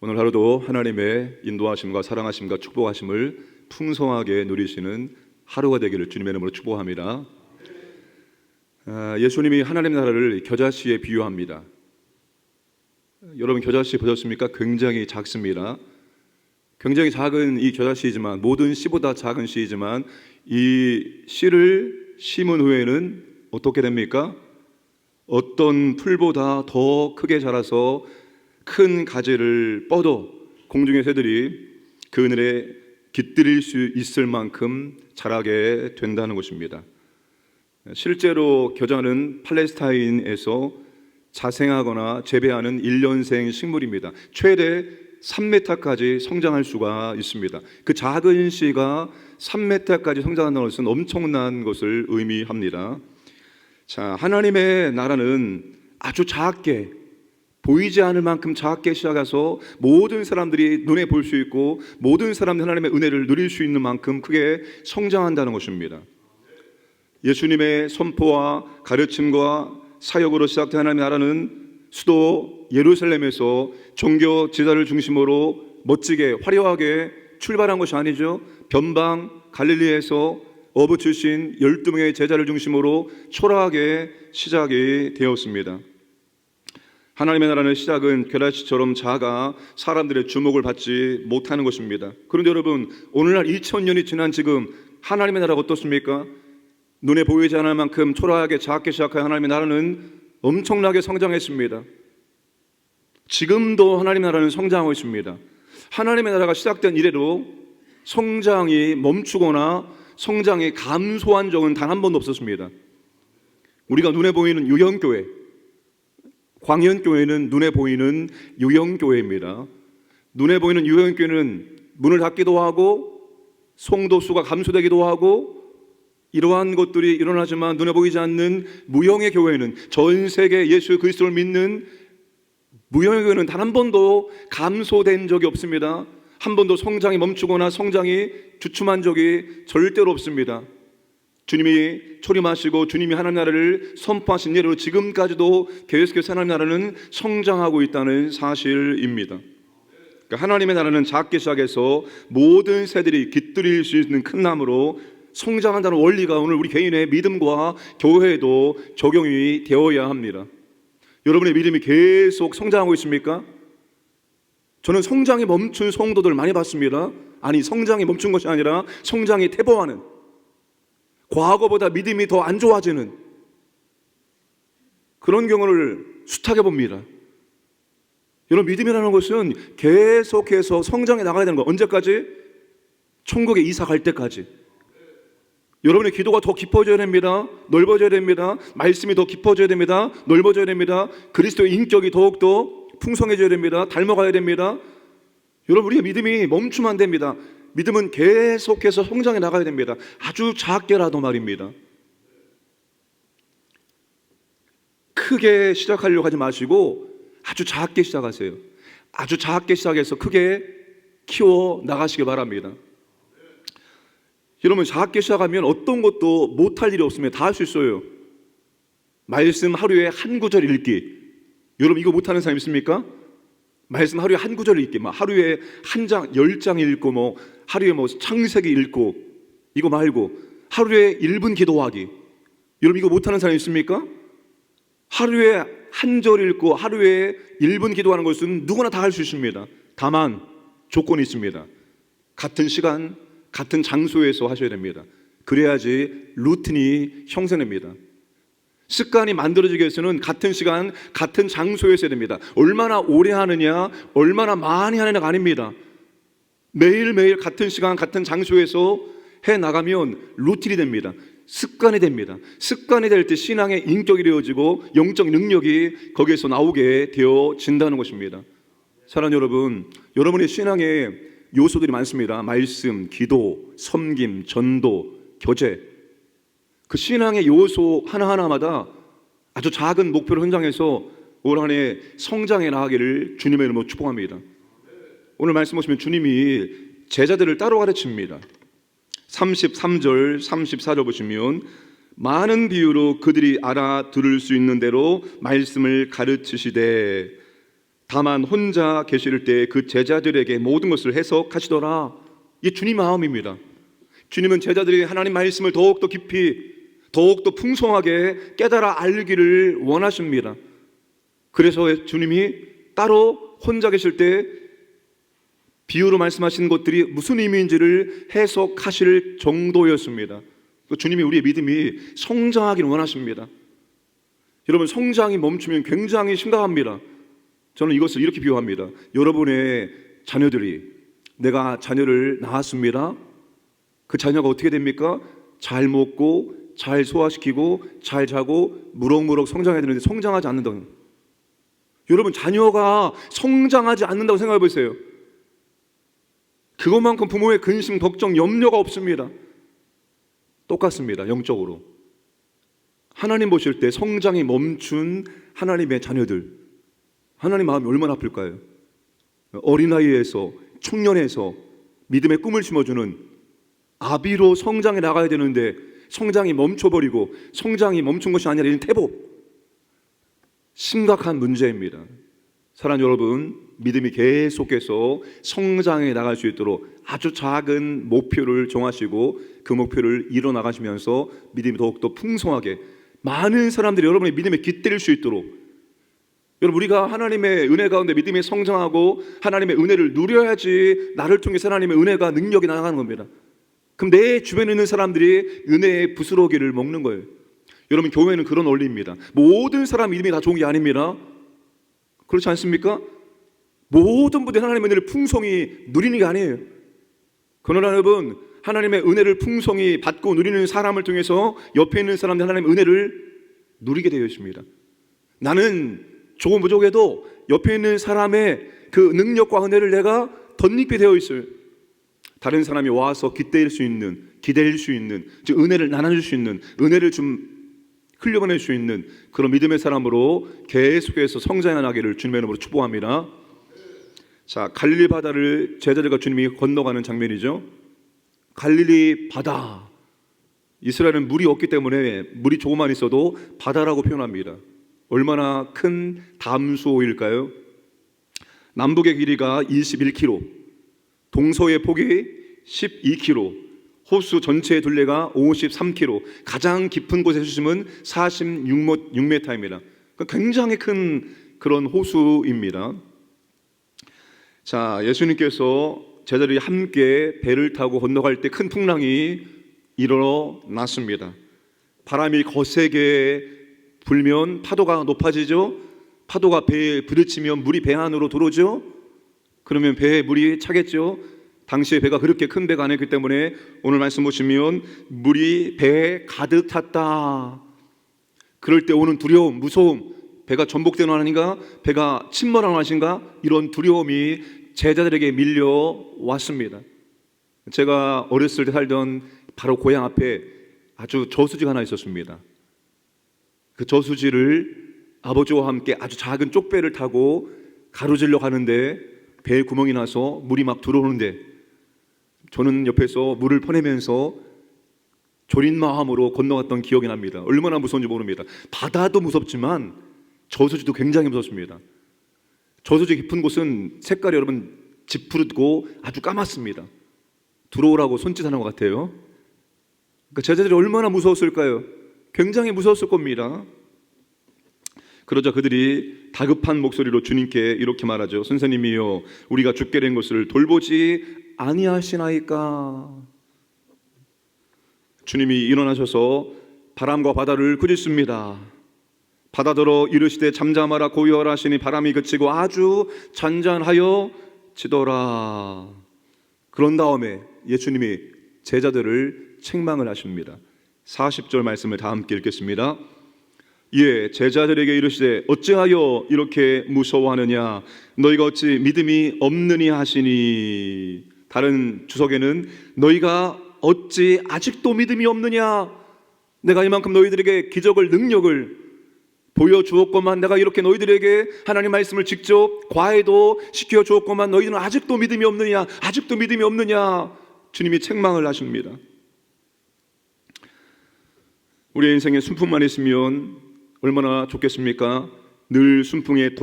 오늘 하루도 하나님의 인도하심과 사랑하심과 축복하심을 풍성하게 누리시는 하루가 되기를 주님의 이름으로 축복합니다. 예수님이 하나님 나라를 겨자씨에 비유합니다. 여러분, 겨자씨 보셨습니까? 굉장히 작습니다. 굉장히 작은 이 겨자씨이지만, 모든 씨보다 작은 씨이지만, 이 씨를 심은 후에는 어떻게 됩니까? 어떤 풀보다 더 크게 자라서 큰 가지를 뻗어 공중의 새들이 그늘에 깃들일 수 있을 만큼 자라게 된다는 것입니다. 실제로 겨자는 팔레스타인에서 자생하거나 재배하는 1년생 식물입니다. 최대 3m까지 성장할 수가 있습니다. 그 작은 씨가 3m까지 성장한다는 것은 엄청난 것을 의미합니다. 자, 하나님의 나라는 아주 작게, 보이지 않을 만큼 작게 시작해서 모든 사람들이 눈에 볼 수 있고 모든 사람들이 하나님의 은혜를 누릴 수 있는 만큼 크게 성장한다는 것입니다. 예수님의 선포와 가르침과 사역으로 시작된 하나님의 나라는 수도 예루살렘에서 종교 지도자를 중심으로 멋지게 화려하게 출발한 것이 아니죠. 변방 갈릴리에서 어부 출신 12명의 제자를 중심으로 초라하게 시작이 되었습니다. 하나님의 나라는 시작은 겨자씨처럼 작아 사람들의 주목을 받지 못하는 것입니다. 그런데 여러분, 오늘날 2000년이 지난 지금 하나님의 나라가 어떻습니까? 눈에 보이지 않을 만큼 초라하게 작게 시작한 하나님의 나라는 엄청나게 성장했습니다. 지금도 하나님의 나라는 성장하고 있습니다. 하나님의 나라가 시작된 이래로 성장이 멈추거나 성장이 감소한 적은 단 한 번도 없었습니다. 우리가 눈에 보이는 유형교회, 광현교회는 눈에 보이는 유형교회입니다. 눈에 보이는 유형교회는 문을 닫기도 하고 성도 수가 감소되기도 하고 이러한 것들이 일어나지만, 눈에 보이지 않는 무형의 교회는, 전 세계 예수 그리스도를 믿는 무형의 교회는 단 한 번도 감소된 적이 없습니다. 한 번도 성장이 멈추거나 성장이 주춤한 적이 절대로 없습니다. 주님이 초림하시고 주님이 하나님 나라를 선포하신 예로 지금까지도 계속해서 하나님 나라는 성장하고 있다는 사실입니다. 그러니까 하나님의 나라는 작게 시작해서 모든 새들이 깃들일 수 있는 큰 나무로 성장한다는 원리가 오늘 우리 개인의 믿음과 교회에도 적용이 되어야 합니다. 여러분의 믿음이 계속 성장하고 있습니까? 저는 성장이 멈춘 성도들 많이 봤습니다. 아니, 성장이 멈춘 것이 아니라 성장이 퇴보하는, 과거보다 믿음이 더 안 좋아지는 그런 경우를 숱하게 봅니다. 여러분, 믿음이라는 것은 계속해서 성장해 나가야 되는 거예요. 언제까지? 천국에 이사 갈 때까지. 여러분의 기도가 더 깊어져야 됩니다. 넓어져야 됩니다. 말씀이 더 깊어져야 됩니다. 넓어져야 됩니다. 그리스도의 인격이 더욱더 풍성해져야 됩니다. 닮아가야 됩니다. 여러분, 우리의 믿음이 멈추면 안 됩니다. 믿음은 계속해서 성장해 나가야 됩니다. 아주 작게라도 말입니다. 크게 시작하려고 하지 마시고 아주 작게 시작하세요. 아주 작게 시작해서 크게 키워 나가시기 바랍니다. 여러분, 작게 시작하면 어떤 것도 못할 일이 없습니다. 다 할 수 있어요. 말씀 하루에 한 구절 읽기. 여러분, 이거 못하는 사람 있습니까? 말씀 하루에 한 구절 읽기, 하루에 한 장, 10장 읽고, 하루에 창세기 읽고, 이거 말고 하루에 1분 기도하기. 여러분, 이거 못하는 사람 있습니까? 하루에 한 절 읽고 하루에 1분 기도하는 것은 누구나 다 할 수 있습니다. 다만 조건이 있습니다. 같은 시간, 같은 장소에서 하셔야 됩니다. 그래야지 루틴이 형성됩니다. 습관이 만들어지기 위해서는 같은 시간, 같은 장소에서 해야 됩니다. 얼마나 오래 하느냐, 얼마나 많이 하느냐가 아닙니다. 매일매일 같은 시간, 같은 장소에서 해나가면 루틴이 됩니다. 습관이 됩니다. 습관이 될 때 신앙의 인격이 되어지고 영적 능력이 거기에서 나오게 되어진다는 것입니다. 사랑하는 여러분, 여러분의 신앙에 요소들이 많습니다. 말씀, 기도, 섬김, 전도, 교제. 그 신앙의 요소 하나하나마다 아주 작은 목표를 헌장해서 올 한 해 성장해 나가기를 주님의 이름으로 축복합니다. 오늘 말씀 보시면 주님이 제자들을 따로 가르칩니다. 33절, 34절 보시면 많은 비유로 그들이 알아들을 수 있는 대로 말씀을 가르치시되 다만 혼자 계실 때 그 제자들에게 모든 것을 해석하시더라. 이게 주님 마음입니다. 주님은 제자들이 하나님 말씀을 더욱더 깊이 더욱더 풍성하게 깨달아 알기를 원하십니다. 그래서 주님이 따로 혼자 계실 때 비유로 말씀하신 것들이 무슨 의미인지를 해석하실 정도였습니다. 주님이 우리의 믿음이 성장하기를 원하십니다. 여러분, 성장이 멈추면 굉장히 심각합니다. 저는 이것을 이렇게 비유합니다. 여러분의 자녀들이, 내가 자녀를 낳았습니다. 그 자녀가 어떻게 됩니까? 잘 먹고 잘 소화시키고 잘 자고 무럭무럭 성장해야 되는데 성장하지 않는다고. 여러분, 자녀가 성장하지 않는다고 생각해 보세요. 그것만큼 부모의 근심, 걱정, 염려가 없습니다. 똑같습니다. 영적으로 하나님 보실 때 성장이 멈춘 하나님의 자녀들, 하나님 마음이 얼마나 아플까요? 어린아이에서 청년에서 믿음의 꿈을 심어주는 아비로 성장해 나가야 되는데 성장이 멈춰버리고 성장이 멈춘 것이 아니라 이는 태보, 심각한 문제입니다. 사랑하는 여러분, 믿음이 계속해서 성장해 나갈 수 있도록 아주 작은 목표를 정하시고 그 목표를 이뤄 나가시면서 믿음이 더욱더 풍성하게 많은 사람들이 여러분의 믿음에 깃들일 수 있도록, 여러분, 우리가 하나님의 은혜 가운데 믿음이 성장하고 하나님의 은혜를 누려야지 나를 통해서 하나님의 은혜가 능력이 나가는 겁니다. 그럼 내 주변에 있는 사람들이 은혜의 부스러기를 먹는 거예요. 여러분, 교회는 그런 원리입니다. 모든 사람 믿음이 다 좋은 게 아닙니다. 그렇지 않습니까? 모든 분들이 하나님의 은혜를 풍성히 누리는 게 아니에요. 그러나 여러분, 하나님의 은혜를 풍성히 받고 누리는 사람을 통해서 옆에 있는 사람들 하나님의 은혜를 누리게 되어 있습니다. 나는 조금 부족해도 옆에 있는 사람의 그 능력과 은혜를 내가 덧입게 되어 있어요. 다른 사람이 와서 기대일 수 있는, 즉 은혜를 나눠줄 수 있는, 은혜를 좀 흘려보낼 수 있는 그런 믿음의 사람으로 계속해서 성장해 나가기를 주님의 이름으로 축복합니다. 자, 갈릴리 바다를 제자들과 주님이 건너가는 장면이죠. 갈릴리 바다, 이스라엘은 물이 없기 때문에 물이 조금만 있어도 바다라고 표현합니다. 얼마나 큰 담수호일까요? 남북의 길이가 21km, 동서의 폭이 12km, 호수 전체의 둘레가 53km, 가장 깊은 곳의 수심은 46m입니다. 굉장히 큰 그런 호수입니다. 자, 예수님께서 제자들이 함께 배를 타고 건너갈 때 큰 풍랑이 일어났습니다. 바람이 거세게 불면 파도가 높아지죠. 파도가 배에 부딪히면 물이 배 안으로 들어오죠. 그러면 배에 물이 차겠죠. 당시에 배가 그렇게 큰 배가 아니기 때문에 오늘 말씀 보시면 물이 배에 가득 찼다. 그럴 때 오는 두려움, 무서움, 배가 전복되는 하나님인가, 배가 침몰하는 하나님인가, 이런 두려움이 제자들에게 밀려왔습니다. 제가 어렸을 때 살던 바로 고향 앞에 아주 저수지가 하나 있었습니다. 그 저수지를 아버지와 함께 아주 작은 쪽배를 타고 가로질러 가는데 배에 구멍이 나서 물이 막 들어오는데 저는 옆에서 물을 퍼내면서 졸인 마음으로 건너갔던 기억이 납니다. 얼마나 무서운지 모릅니다. 바다도 무섭지만 저수지도 굉장히 무섭습니다. 저수지 깊은 곳은 색깔이 여러분 짙고 아주 까맣습니다. 들어오라고 손짓하는 것 같아요. 그러니까 제자들이 얼마나 무서웠을까요? 굉장히 무서웠을 겁니다. 그러자 그들이 다급한 목소리로 주님께 이렇게 말하죠. 선생님이요, 우리가 죽게 된 것을 돌보지 아니하시나이까. 주님이 일어나셔서 바람과 바다를 꾸짖습니다. 바다더러 이르시되 잠잠하라 고요하라 하시니 바람이 그치고 아주 잔잔하여 지더라. 그런 다음에 예수님이 제자들을 책망을 하십니다. 40절 말씀을 다 함께 읽겠습니다. 예, 제자들에게 이르시되 어찌하여 이렇게 무서워하느냐, 너희가 어찌 믿음이 없느니 하시니. 다른 주석에는 너희가 어찌 아직도 믿음이 없느냐, 내가 이만큼 너희들에게 기적을, 능력을 보여주었건만, 내가 이렇게 너희들에게 하나님 말씀을 직접 과외도 시켜주었건만 너희들은 아직도 믿음이 없느냐, 아직도 믿음이 없느냐. 주님이 책망을 하십니다. 우리의 인생에 순풍만 있으면 얼마나 좋겠습니까? 늘 순풍에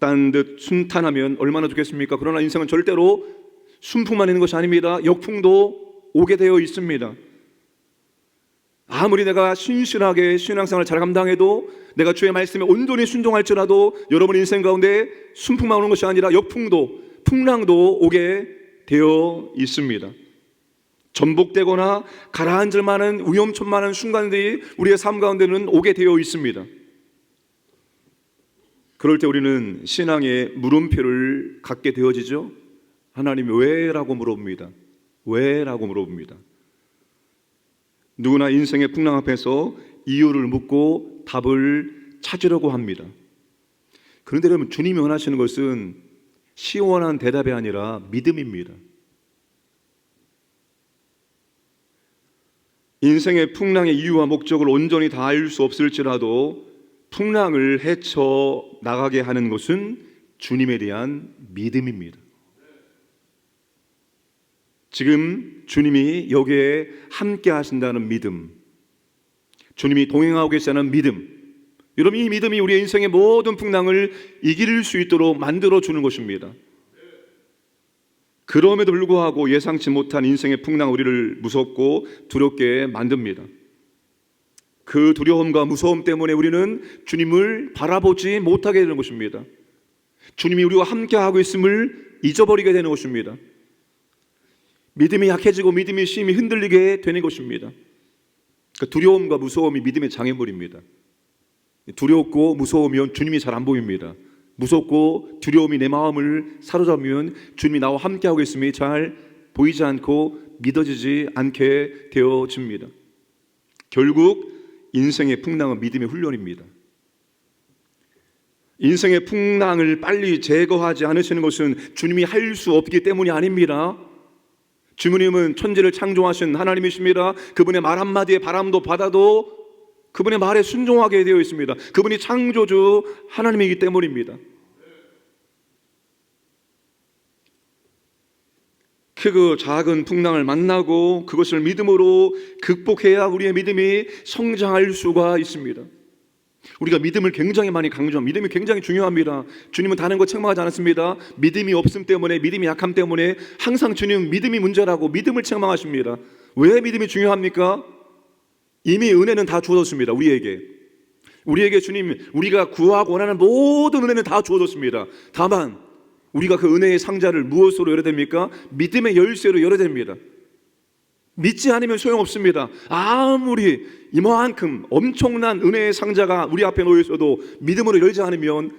딴 듯 순탄하면 얼마나 좋겠습니까? 그러나 인생은 절대로 순풍만 있는 것이 아닙니다. 역풍도 오게 되어 있습니다. 아무리 내가 신실하게 신앙생활을 잘 감당해도, 내가 주의 말씀에 온전히 순종할지라도 여러분 인생 가운데 순풍만 오는 것이 아니라 역풍도, 풍랑도 오게 되어 있습니다. 전복되거나 가라앉을 만한 위험천만한 순간들이 우리의 삶 가운데는 오게 되어 있습니다. 그럴 때 우리는 신앙의 물음표를 갖게 되어지죠. 하나님이 왜? 라고 물어봅니다. 왜? 라고 물어봅니다. 누구나 인생의 풍랑 앞에서 이유를 묻고 답을 찾으려고 합니다. 그런데 여러분, 주님이 원하시는 것은 시원한 대답이 아니라 믿음입니다. 인생의 풍랑의 이유와 목적을 온전히 다 알 수 없을지라도 풍랑을 헤쳐 나가게 하는 것은 주님에 대한 믿음입니다. 지금 주님이 여기에 함께 하신다는 믿음, 주님이 동행하고 계시다는 믿음, 여러분, 이 믿음이 우리의 인생의 모든 풍랑을 이길 수 있도록 만들어주는 것입니다. 그럼에도 불구하고 예상치 못한 인생의 풍랑 우리를 무섭고 두렵게 만듭니다. 그 두려움과 무서움 때문에 우리는 주님을 바라보지 못하게 되는 것입니다. 주님이 우리와 함께하고 있음을 잊어버리게 되는 것입니다. 믿음이 약해지고 믿음의 힘이 흔들리게 되는 것입니다. 그 두려움과 무서움이 믿음의 장애물입니다. 두렵고 무서우면 주님이 잘 안 보입니다. 무섭고 두려움이 내 마음을 사로잡으면 주님이 나와 함께하고 있음이 잘 보이지 않고 믿어지지 않게 되어집니다. 결국 인생의 풍랑은 믿음의 훈련입니다. 인생의 풍랑을 빨리 제거하지 않으시는 것은 주님이 할 수 없기 때문이 아닙니다. 주님은 천지를 창조하신 하나님이십니다. 그분의 말 한마디에 바람도 바다도 그분의 말에 순종하게 되어 있습니다. 그분이 창조주 하나님이기 때문입니다. 크고 작은 풍랑을 만나고 그것을 믿음으로 극복해야 우리의 믿음이 성장할 수가 있습니다. 우리가 믿음을 굉장히 많이 강조합니다. 믿음이 굉장히 중요합니다. 주님은 다른 거 책망하지 않았습니다. 믿음이 없음 때문에, 믿음이 약함 때문에 항상 주님은 믿음이 문제라고 믿음을 책망하십니다. 왜 믿음이 중요합니까? 이미 은혜는 다 주어졌습니다. 우리에게 주님, 우리가 구하고 원하는 모든 은혜는 다 주어졌습니다. 다만 우리가 그 은혜의 상자를 무엇으로 열어야 됩니까? 믿음의 열쇠로 열어야 됩니다. 믿지 않으면 소용없습니다. 아무리 이만큼 엄청난 은혜의 상자가 우리 앞에 놓여 있어도 믿음으로 열지 않으면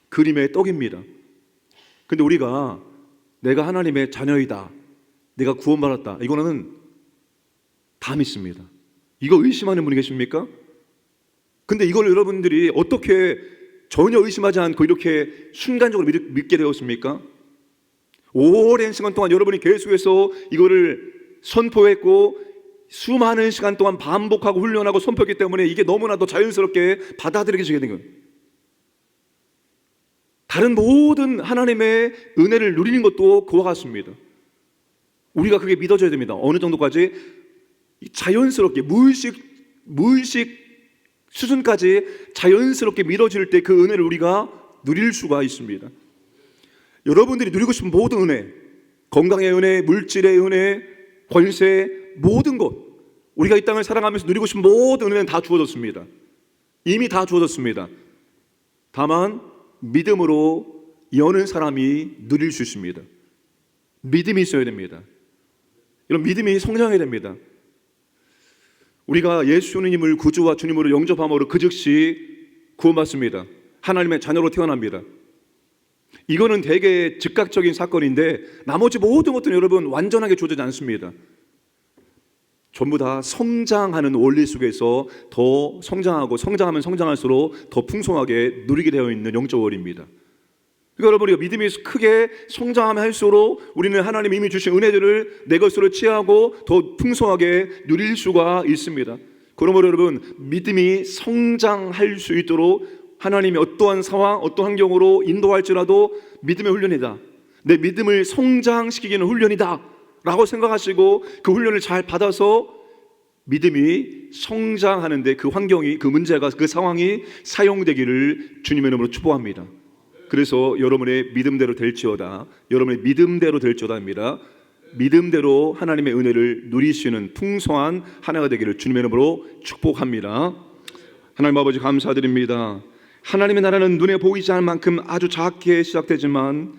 그림의 떡입니다. 근데 우리가 내가 하나님의 자녀이다, 내가 구원받았다, 이거는 다 믿습니다. 이거 의심하는 분이 계십니까? 근데 이걸 여러분들이 어떻게 전혀 의심하지 않고 이렇게 순간적으로 믿게 되었습니까? 오랜 시간 동안 여러분이 계속해서 이거를 선포했고 수많은 시간 동안 반복하고 훈련하고 선포했기 때문에 이게 너무나도 자연스럽게 받아들여지게 된 거예요. 다른 모든 하나님의 은혜를 누리는 것도 그와 같습니다. 우리가 그게 믿어져야 됩니다. 어느 정도까지? 자연스럽게 무의식 수준까지 자연스럽게 믿어질 때 그 은혜를 우리가 누릴 수가 있습니다. 여러분들이 누리고 싶은 모든 은혜, 건강의 은혜, 물질의 은혜, 권세, 모든 것, 우리가 이 땅을 살아가면서 누리고 싶은 모든 은혜는 다 주어졌습니다. 이미 다 주어졌습니다. 다만 믿음으로 여는 사람이 누릴 수 있습니다. 믿음이 있어야 됩니다. 이런 믿음이 성장해야 됩니다. 우리가 예수님을 구주와 주님으로 영접함으로 그 즉시 구원받습니다. 하나님의 자녀로 태어납니다. 이거는 되게 즉각적인 사건인데 나머지 모든 것들은 여러분 완전하게 주어지지 않습니다. 전부 다 성장하는 원리 속에서 더 성장하고 성장하면 성장할수록 더 풍성하게 누리게 되어 있는 영적 원리입니다. 그러니까 여러분, 우리가 믿음이 크게 성장하면 할수록 우리는 하나님이 이미 주신 은혜들을 내 것으로 취하고 더 풍성하게 누릴 수가 있습니다. 그러므로 여러분, 믿음이 성장할 수 있도록 하나님이 어떠한 상황, 어떠한 환경으로 인도할지라도 믿음의 훈련이다, 내 믿음을 성장시키기는 훈련이다 라고 생각하시고 그 훈련을 잘 받아서 믿음이 성장하는데 그 환경이, 그 문제가, 그 상황이 사용되기를 주님의 이름으로 축복합니다. 그래서 여러분의 믿음대로 될지어다, 여러분의 믿음대로 될지어다입니다. 믿음대로 하나님의 은혜를 누리시는 풍성한 하나가 되기를 주님의 이름으로 축복합니다. 하나님 아버지 감사드립니다. 하나님의 나라는 눈에 보이지 않을 만큼 아주 작게 시작되지만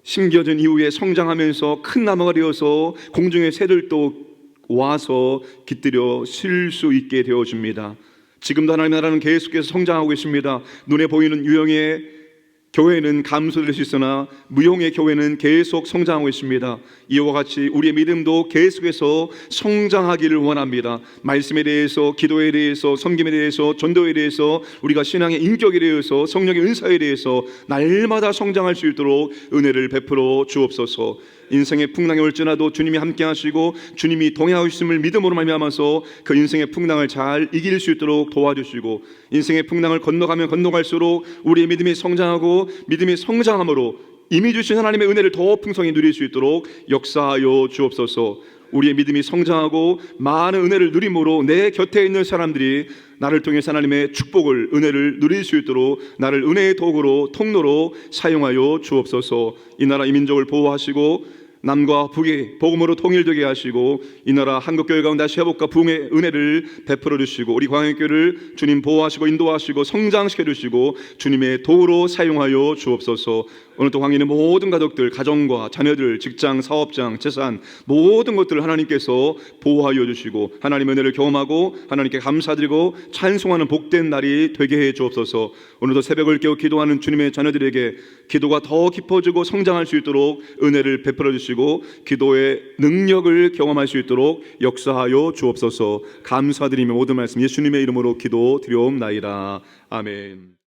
심겨진 이후에 성장하면서 큰 나무가 되어서 공중의 새들도 와서 깃들여 쉴 수 있게 되어줍니다. 지금도 하나님의 나라는 계속해서 성장하고 있습니다. 눈에 보이는 유형의 교회는 감소될 수 있으나 무형의 교회는 계속 성장하고 있습니다. 이와 같이 우리의 믿음도 계속해서 성장하기를 원합니다. 말씀에 대해서, 기도에 대해서, 섬김에 대해서, 전도에 대해서, 우리가 신앙의 인격에 대해서, 성령의 은사에 대해서 날마다 성장할 수 있도록 은혜를 베풀어 주옵소서. 인생의 풍랑이 올지라도 주님이 함께 하시고 주님이 동행하심을 믿음으로 말미암아서 그 인생의 풍랑을 잘 이길 수 있도록 도와주시고, 인생의 풍랑을 건너가면 건너갈수록 우리의 믿음이 성장하고 믿음이 성장함으로 이미 주신 하나님의 은혜를 더 풍성히 누릴 수 있도록 역사하여 주옵소서. 우리의 믿음이 성장하고 많은 은혜를 누림으로 내 곁에 있는 사람들이 나를 통해서 하나님의 축복을, 은혜를 누릴 수 있도록 나를 은혜의 도구로, 통로로 사용하여 주옵소서. 이 나라 이 민족을 보호하시고 남과 북이 복음으로 통일되게 하시고 이 나라 한국교회 가운데 다시 회복과 부흥의 은혜를 베풀어 주시고 우리 광역교회를 주님 보호하시고 인도하시고 성장시켜 주시고 주님의 도구로 사용하여 주옵소서. 오늘도 광인의 모든 가족들, 가정과 자녀들, 직장, 사업장, 재산 모든 것들을 하나님께서 보호하여 주시고 하나님의 은혜를 경험하고 하나님께 감사드리고 찬송하는 복된 날이 되게 해 주옵소서. 오늘도 새벽을 깨워 기도하는 주님의 자녀들에게 기도가 더 깊어지고 성장할 수 있도록 은혜를 베풀어 주시고 기도의 능력을 경험할 수 있도록 역사하여 주옵소서. 감사드리며 모든 말씀 예수님의 이름으로 기도 드려옵나이다. 아멘.